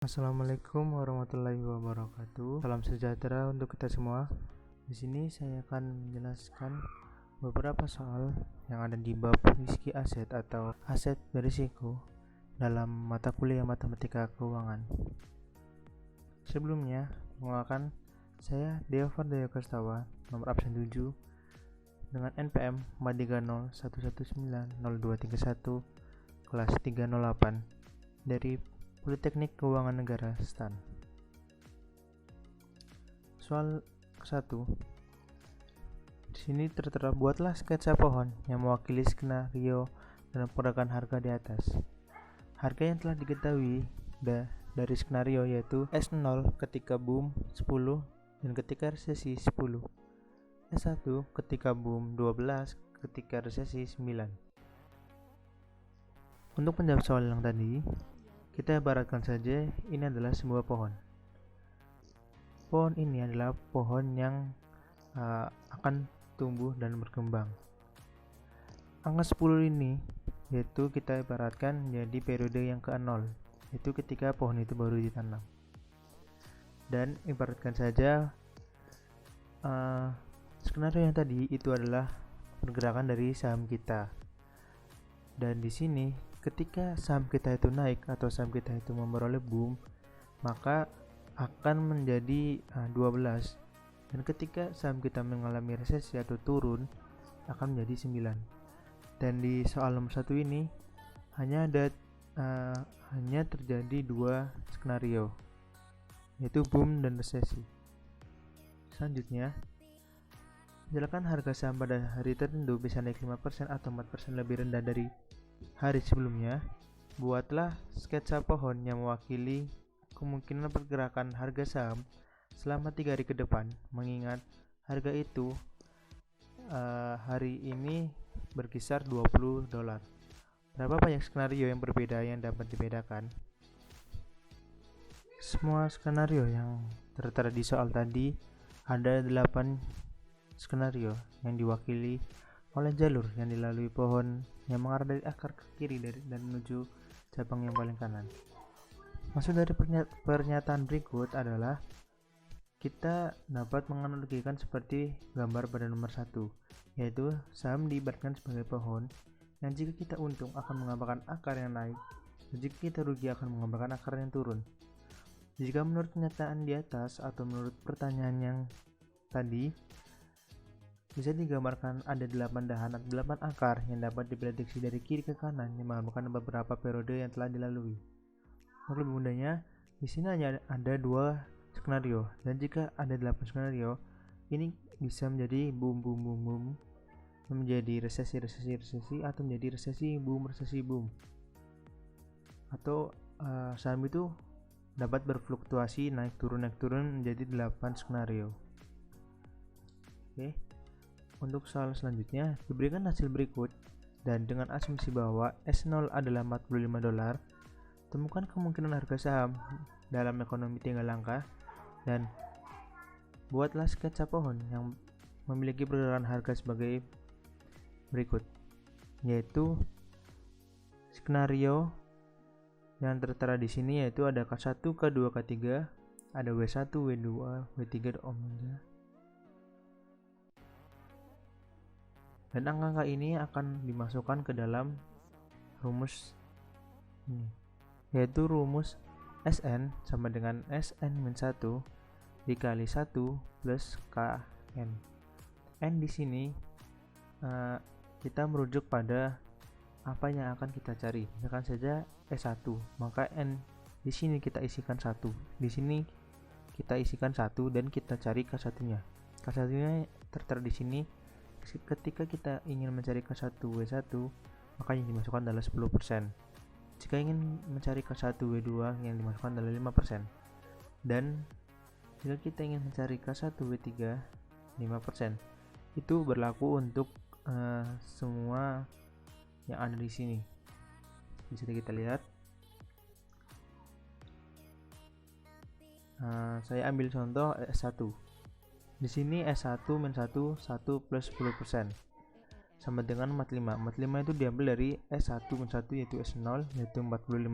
Assalamualaikum warahmatullahi wabarakatuh. Salam sejahtera untuk kita semua. Di sini saya akan menjelaskan beberapa soal yang ada di bab risiko aset atau aset berisiko dalam mata kuliah matematika keuangan. Sebelumnya, perkenalkan saya Deo Fardaya Kastawa, nomor absen 7 dengan NPM 43011900231 kelas 308 dari Politeknik Keuangan Negara STAN. Soal 1. Di sini tertera buatlah sketsa pohon yang mewakili skenario dan pergerakan harga di atas. Harga yang telah diketahui dari skenario yaitu S0 ketika boom 10 dan ketika resesi 10. S1 ketika boom 12 ketika resesi 9. Untuk menjawab soal yang tadi, kita ibaratkan saja ini adalah sebuah pohon. Pohon ini adalah pohon yang akan tumbuh dan berkembang. Angka 10 ini yaitu kita ibaratkan jadi periode yang ke-0, yaitu ketika pohon itu baru ditanam. Dan ibaratkan saja skenario yang tadi itu adalah pergerakan dari saham kita. Dan di sini ketika saham kita itu naik atau saham kita itu memperoleh boom, maka akan menjadi 12. Dan ketika saham kita mengalami resesi atau turun, akan menjadi 9. Dan di soal nomor 1 ini hanya terjadi 2 skenario, yaitu boom dan resesi. Selanjutnya, misalkan harga saham pada hari tertentu bisa naik 5% atau 4% lebih rendah dari hari sebelumnya, buatlah sketsa pohon yang mewakili kemungkinan pergerakan harga saham selama 3 hari ke depan, mengingat harga itu hari ini berkisar $20. Berapa banyak skenario yang berbeda yang dapat dibedakan? Semua skenario yang tertera di soal tadi ada 8 skenario yang diwakili oleh jalur yang dilalui pohon yang mengarah dari akar ke kiri dan menuju cabang yang paling kanan. Maksud dari pernyataan berikut adalah kita dapat menganalogikan seperti gambar pada nomor 1, yaitu saham diibaratkan sebagai pohon yang jika kita untung akan menggambarkan akar yang naik, dan jika kita rugi akan menggambarkan akar yang turun. Jika menurut pernyataan di atas atau menurut pertanyaan yang tadi, bisa digambarkan ada 8 dahan atau 8 akar yang dapat diprediksi dari kiri ke kanan yang menggambarkan beberapa periode yang telah dilalui. Untuk lebih mudahnya, di sini hanya ada 2 skenario, dan jika ada 8 skenario, ini bisa menjadi boom, menjadi resesi, atau menjadi resesi boom. Atau saham itu dapat berfluktuasi naik turun menjadi 8 skenario. Oke. Untuk soal selanjutnya, diberikan hasil berikut dan dengan asumsi bahwa S0 adalah $45, temukan kemungkinan harga saham dalam ekonomi tinggal langkah dan buatlah sketsa pohon yang memiliki pergerakan harga sebagai berikut, yaitu skenario yang tertera di sini yaitu ada K1, K2, K3, ada W1, W2, W3, omega. Dan angka-angka ini akan dimasukkan ke dalam rumus ini, yaitu rumus Sn sama dengan Sn-1 dikali 1 plus Kn. N di sini kita merujuk pada apa yang akan kita cari. Misalkan saja S1, maka N di sini kita isikan 1. Di sini kita isikan 1 dan kita cari K1-nya. K1-nya tertera di sini. Ketika kita ingin mencari K1 W1, maka yang dimasukkan adalah 10%. Jika ingin mencari K1 W2, yang dimasukkan adalah 5%. Dan jika kita ingin mencari K1 W3, 5%. Itu berlaku untuk semua yang ada di sini. Bisa kita lihat. Saya ambil contoh S1. Di sini S1 min 1 plus 10% sama dengan 45. 45 itu diambil dari S1 min 1 yaitu S0 yaitu $45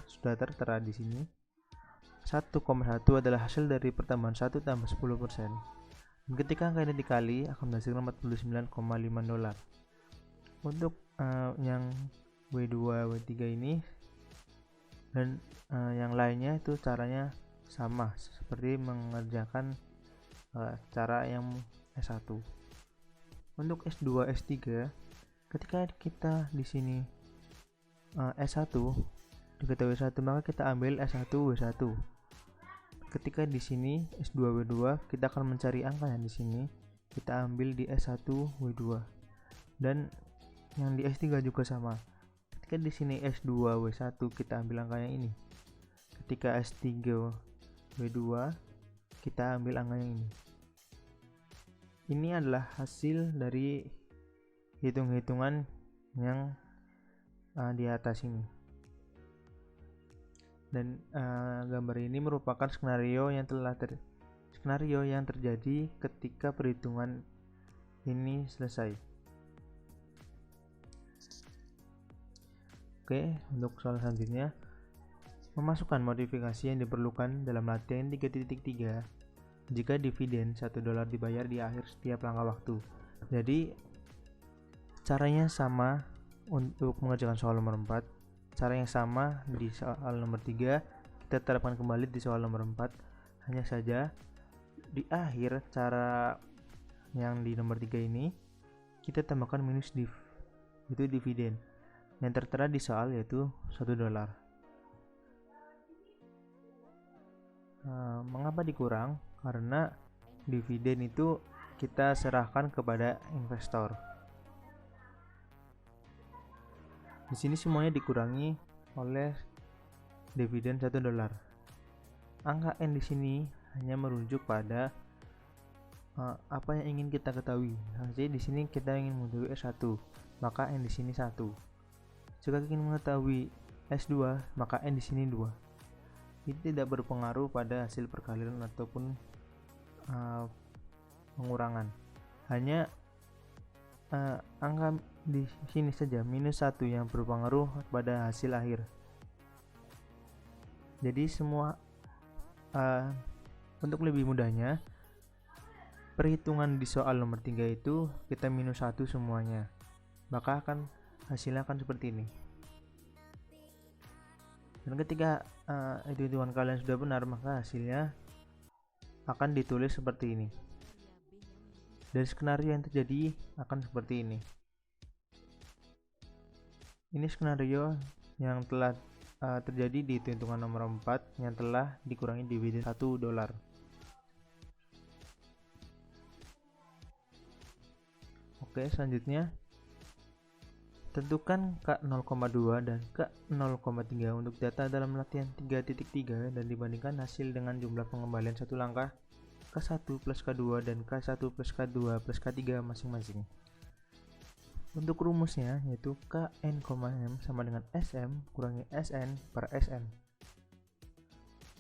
sudah tertera di sini. 1,1 adalah hasil dari pertambahan 1 tambah 10%. Dan ketika angka ini dikali akan menghasilkan $49,5. Untuk yang W2, W3 ini dan yang lainnya itu caranya sama seperti mengerjakan cara yang S1. Untuk S2, S3, ketika kita di sini S1 diketahui 1, maka kita ambil S1 W1. Ketika di sini S2 W2, kita akan mencari angka yang di sini, kita ambil di S1 W2. Dan yang di S3 juga sama. Ketika di sini S2 W1, kita ambil angka yang ini. Ketika S3 W2, kita ambil angka yang ini. Ini adalah hasil dari hitung-hitungan yang di atas ini. Dan gambar ini merupakan skenario yang terjadi ketika perhitungan ini selesai. Oke, untuk soal selanjutnya, memasukkan modifikasi yang diperlukan dalam latihan 3.3 jika dividen $1 dibayar di akhir setiap langkah waktu. Jadi caranya sama untuk mengerjakan soal nomor 4. Cara yang sama di soal nomor 3 kita terapkan kembali di soal nomor 4. Hanya saja di akhir cara yang di nomor 3 ini kita tambahkan minus div, itu dividen yang tertera di soal, yaitu $1. Mengapa dikurang? Karena dividen itu kita serahkan kepada investor. Di sini semuanya dikurangi oleh dividen $1. Angka N di sini hanya merujuk pada apa yang ingin kita ketahui. Jadi di sini kita ingin mengetahui S1, maka N di sini 1. Jika ingin mengetahui S2, maka N di sini 2. Ini tidak berpengaruh pada hasil perkalian ataupun pengurangan. Hanya angka di sini saja minus 1 yang berpengaruh pada hasil akhir. Jadi semua untuk lebih mudahnya, perhitungan di soal nomor 3 itu kita minus 1 semuanya, maka hasilnya akan seperti ini. Dan ketika hitungan kalian sudah benar, maka hasilnya akan ditulis seperti ini. Dan skenario yang terjadi akan seperti ini. Ini skenario yang telah terjadi di hitungan nomor 4 yang telah dikurangi dividen $1. Oke, selanjutnya tentukan K0,2 dan K0,3 untuk data dalam latihan 3.3 dan dibandingkan hasil dengan jumlah pengembalian satu langkah K1 plus K2 dan K1 plus K2 plus K3 masing-masing. Untuk rumusnya yaitu Kn, M sama dengan Sm kurangi Sn per Sn.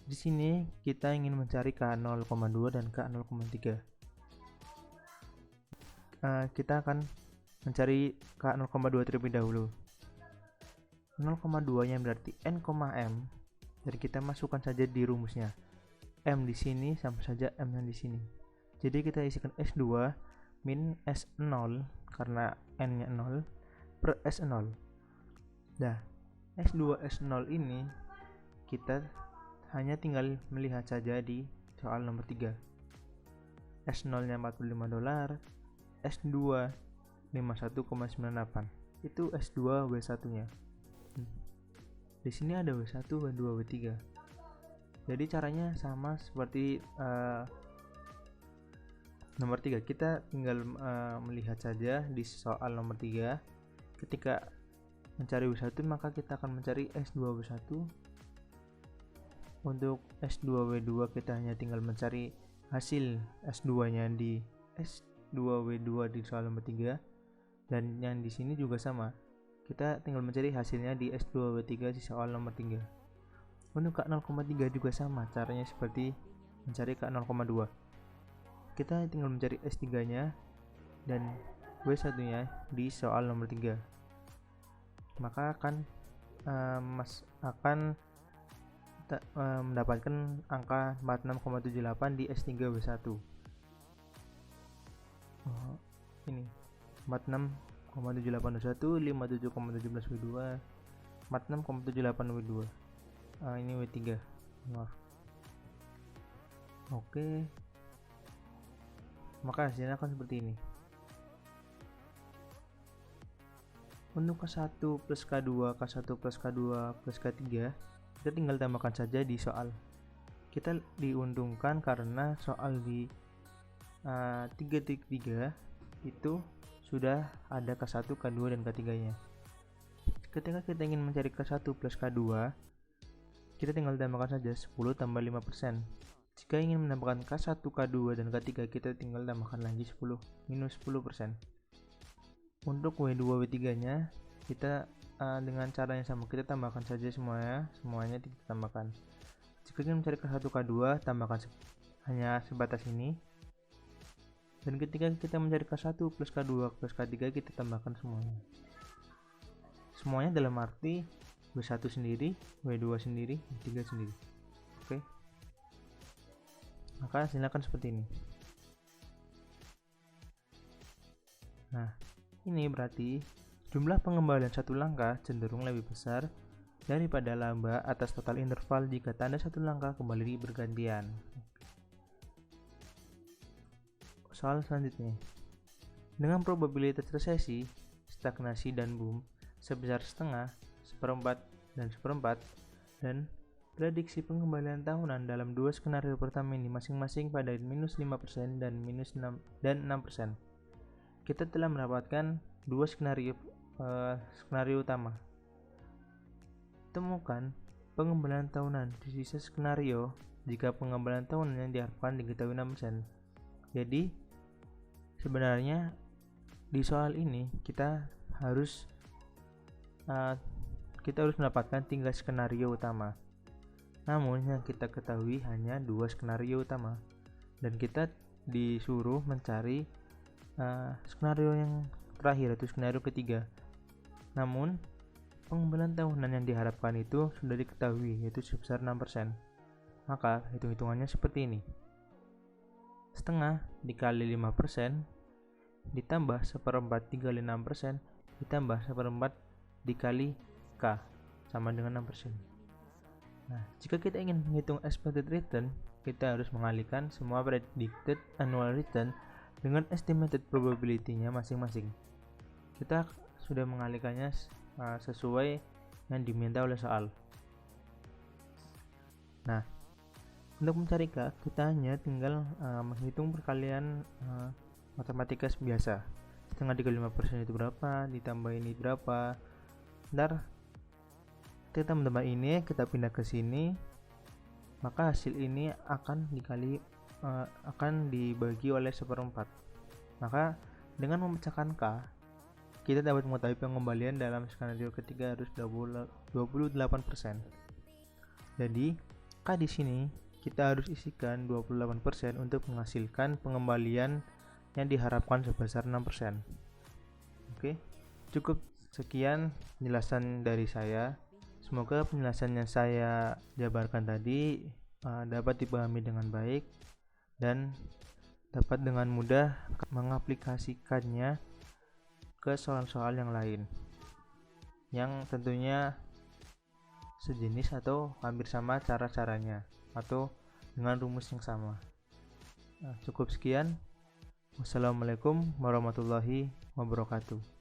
Di sini kita ingin mencari K0,2 dan K0,3. Kita akan mencari K0,2 terlebih dahulu. 0,2 yang berarti N, M, jadi kita masukkan saja di rumusnya. M di sini sama saja M yang di sini. Jadi kita isikan S2 min S0 karena N nya 0 per S0. Nah, S2 S0 ini kita hanya tinggal melihat saja di soal nomor 3. S0 nya $45, S2 51,98. Itu S2 W1 nya. Di sini ada W1, W2, W3. Jadi caranya sama seperti nomor 3. Kita tinggal melihat saja di soal nomor 3. Ketika mencari W1, maka kita akan mencari S2 W1. Untuk S2 W2 kita hanya tinggal mencari hasil S2 nya di S2 W2 di soal nomor 3. Dan yang di sini juga sama. Kita tinggal mencari hasilnya di S2 W3 di soal nomor 3. Untuk K0,3 juga sama, caranya seperti mencari K0,2. Kita tinggal mencari S3 nya dan W1 nya di soal nomor 3. Maka akan mendapatkan angka 46,78 di S3W1. Ini 46,78W1, 57,17W2, 46,78W2. Ini W3. Maaf. Oke. Maka hasilnya akan seperti ini. Untuk K1 plus K2, K1 plus K2 plus K3, kita tinggal tambahkan saja di soal. Kita diuntungkan karena soal di 3.3 itu sudah ada K1, K2, dan K3 nya. Ketika kita ingin mencari K1 plus K2, kita tinggal tambahkan saja 10 tambah 5%. Jika ingin menambahkan K1, K2, dan K3, kita tinggal tambahkan lagi 10 minus 10%. Untuk W2, W3 nya kita dengan cara yang sama, kita tambahkan saja semuanya kita tambahkan. Jika ingin mencari K1, K2, tambahkan hanya sebatas ini. Dan ketika kita mencari K1 plus K2 plus K3, kita tambahkan semuanya dalam arti W1 sendiri, W2 sendiri, W3 sendiri. Oke. Maka hasilnya akan seperti ini. Nah, ini berarti jumlah pengembalian satu langkah cenderung lebih besar daripada laba atas total interval jika tanda satu langkah kembali bergantian. Soal selanjutnya, dengan probabilitas resesi, stagnasi, dan boom sebesar setengah, seperempat, dan seperempat, dan prediksi pengembalian tahunan dalam dua skenario pertama ini masing-masing pada minus 5% dan minus 6% dan 6%. Kita telah mendapatkan dua skenario utama. Temukan pengembalian tahunan di sisa skenario jika pengembalian tahunan yang diharapkan diketahui 6%. Jadi sebenarnya di soal ini kita harus mendapatkan 3 skenario utama. Namun yang kita ketahui hanya 2 skenario utama, dan kita disuruh mencari skenario yang terakhir, yaitu skenario ketiga. Namun pengembalian tahunan yang diharapkan itu sudah diketahui, yaitu sebesar 6%. Maka hitung-hitungannya seperti ini. Setengah dikali 5% ditambah seperempat dikali 6% ditambah seperempat dikali K sama dengan 6%. Nah, jika kita ingin menghitung expected return, kita harus mengalihkan semua predicted annual return dengan estimated probability-nya masing-masing. Kita sudah mengalihkannya sesuai yang diminta oleh soal. Nah, untuk mencari K, kita hanya tinggal menghitung perkalian matematika biasa. Setengah dikali 5% itu berapa, ditambah ini berapa. Ntar kita menambah ini, kita pindah ke sini, maka hasil ini akan dibagi oleh seperempat. Maka dengan memecahkan K, kita dapat mengetahui pengembalian dalam skenario ketiga harus 28%. Jadi K di sini kita harus isikan 28% untuk menghasilkan pengembalian yang diharapkan sebesar 6%. Oke, cukup sekian penjelasan dari saya. Semoga penjelasan yang saya jabarkan tadi dapat dipahami dengan baik dan dapat dengan mudah mengaplikasikannya ke soal-soal yang lain yang tentunya sejenis atau hampir sama cara-caranya atau dengan rumus yang sama. Cukup sekian. Wassalamualaikum warahmatullahi wabarakatuh.